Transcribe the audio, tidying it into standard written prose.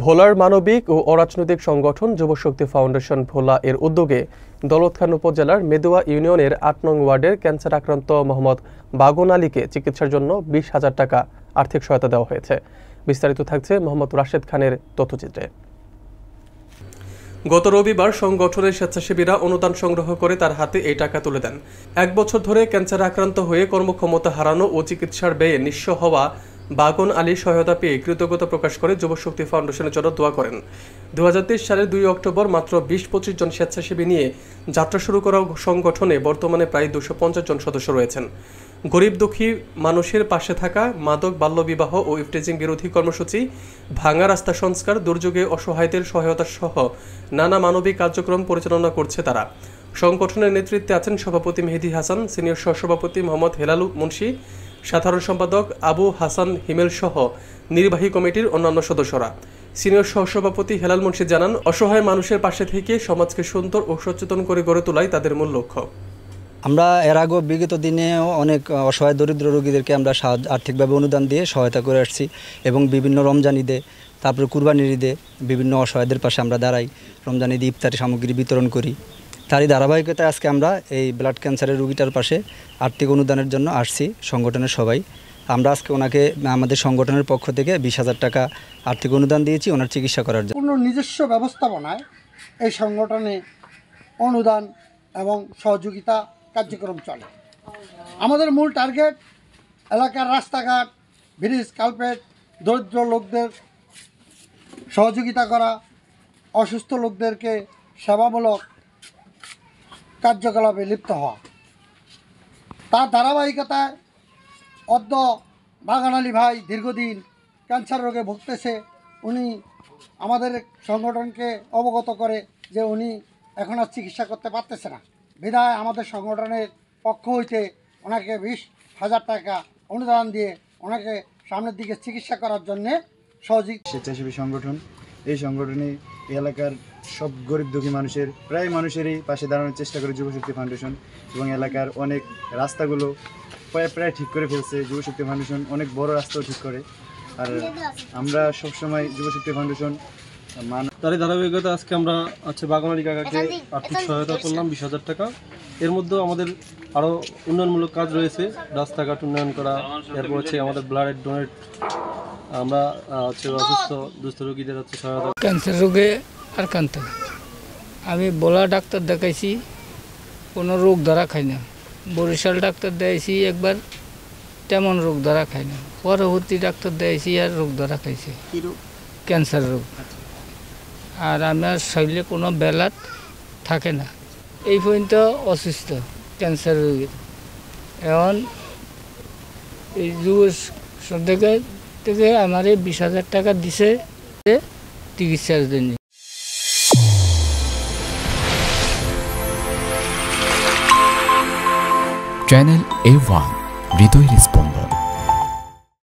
ভোলার মানবিক ও অরাজনৈতিক সংগঠন যুবশক্তি ফাউন্ডেশন ভোলা এর উদ্যোগে দৌলতখান উপজেলার মেদুয়া ইউনিয়নের ৮ নং ওয়ার্ডের ক্যান্সার আক্রান্ত মোহাম্মদ বাগুন আলীকে চিকিৎসার জন্য ২০,০০০ টাকা আর্থিক সহায়তা দেওয়া হয়েছে। বিস্তারিত থাকছে মোহাম্মদ রাশেদ খানের তথ্যচিত্রে। গত রবিবার সংগঠনের স্বেচ্ছাসেবীরা অনুদান সংগ্রহ করে তার হাতে এই টাকা তুলে দেন। ১ বছর ধরে ক্যান্সার আক্রান্ত হয়ে কর্মক্ষমতা হারানো ও চিকিৎসার ব্যয়ে নিঃস্ব হওয়া বাগুন আলীর সহায়তা পেয়ে কৃতজ্ঞতা প্রকাশ করে যুবশক্তি ফাউন্ডেশনের জন্য দোয়া করেন। ২০২৩ সালের ২ অক্টোবর মাত্র ২০-২৫ জন স্বেচ্ছাসেবী নিয়ে যাত্রা শুরু করা সংগঠনে বর্তমানে প্রায় ২৫০ জন সদস্য রয়েছেন। গরিব দুঃখী মানুষের পাশে থাকা, মাদক বাল্যবিবাহ ও ইফটিজিং বিরোধী কর্মসূচি, ভাঙা রাস্তা সংস্কার, দুর্যোগে অসহায়দের সহায়তা সহ নানা মানবিক কার্যক্রম পরিচালনা করছে তারা। সংগঠনের নেতৃত্বে আছেন সভাপতি মেহেদী হাসান, সিনিয়র সহসভাপতি মোহাম্মদ হেলাল মুন্সি, সাধারণ সম্পাদক আবু হাসান হিমেল সহ নির্বাহী কমিটির অন্যান্য সদস্যরা। সিনিয়র সহসভাপতি হেলাল মুন্সি জানান, অসহায় মানুষের পাশে থেকে সমাজকে সুন্দর ও সচেতন করে গড়ে তোলাই তাদের মূল লক্ষ্য। আমরা এর আগেও বিগত দিনেও অনেক অসহায় দরিদ্র রোগীদেরকে আমরা আর্থিকভাবে অনুদান দিয়ে সহায়তা করে আসছি এবং বিভিন্ন রমজান ঈদে, তারপরে কুরবানির ঈদে বিভিন্ন অসহায়দের পাশে আমরা দাঁড়াই। রমজান ঈদে ইফতারি সামগ্রী বিতরণ করি। তারই ধারাবাহিকতায় আজকে আমরা এই ব্লাড ক্যান্সারের রোগীটার পাশে আর্থিক অনুদানের জন্য আসছি সংগঠনের সবাই। আমরা আজকে ওনাকে আমাদের সংগঠনের পক্ষ থেকে ২০,০০০ টাকা আর্থিক অনুদান দিয়েছি ওনার চিকিৎসা করার জন্য। পূর্ণ নিজস্ব ব্যবস্থাপনায় এই সংগঠনে অনুদান এবং সহযোগিতা কার্যক্রম চলে। আমাদের মূল টার্গেট এলাকার রাস্তাঘাট, ব্রিজ, কালপেট, দরিদ্র লোকদের সহযোগিতা করা, অসুস্থ লোকদেরকে সেবামূলক কার্যকলাপে লিপ্ত হওয়া। তার ধারাবাহিকতায় অদ্য বাগান আলী ভাই দীর্ঘদিন ক্যান্সার রোগে ভুগতেছে। উনি আমাদের সংগঠনকে অবগত করে যে উনি এখন আর চিকিৎসা করতে পারতেছে না, বিধায় আমাদের সংগঠনের পক্ষ হইতে ওনাকে ২০,০০০ টাকা অনুদান দিয়ে ওনাকে সামনের দিকে চিকিৎসা করার জন্যে সহযোগী স্বেচ্ছাসেবী সংগঠন। এই সংগঠনে এলাকার সব গরিব দুঃখী মানুষের প্রায় মানুষেরই পাশে দাঁড়ানোর চেষ্টা করে যুবশক্তি ফাউন্ডেশন, এবং এলাকার অনেক রাস্তাগুলো প্রায় ঠিক করে ফেলছে যুবশক্তি ফাউন্ডেশন। অনেক বড় রাস্তাও ঠিক করে। আর আমরা সবসময় যুবশক্তি ফাউন্ডেশন তারই ধারাবাহিকতা আজকে আমরা বাগান আলী কাকাকে আর্থিক সহায়তা করলাম ২০,০০০ টাকা। এর মধ্যেও আমাদের আরও উন্নয়নমূলক কাজ রয়েছে, রাস্তাঘাট উন্নয়ন করা, এরপর আমাদের ব্লাড ডোনেট, আমরা অসুস্থ দুস্থ রোগীদের সহায়তা। ক্যান্সার রোগে আক্রান্ত আমি বলা ডাক্তার দেখাইছি, কোনো রোগ ধরা খাই না। বরিশাল ডাক্তার দেখাইছি একবার, তেমন রোগ ধরা খাই না। পরবর্তী ডাক্তার দেখাইছি আর রোগ ধরা খাইছে, ক্যান্সার রোগ। আর আমার শরীরে কোনো বেলাত থাকে না, এই পর্যন্ত অসুস্থ ক্যান্সার রোগীর। এখন এই যুব থেকে আমার ২০,০০০ টাকা দিছে চিকিৎসার জন্য। চ্যানেল A1 হৃদয়ের স্পন্দন।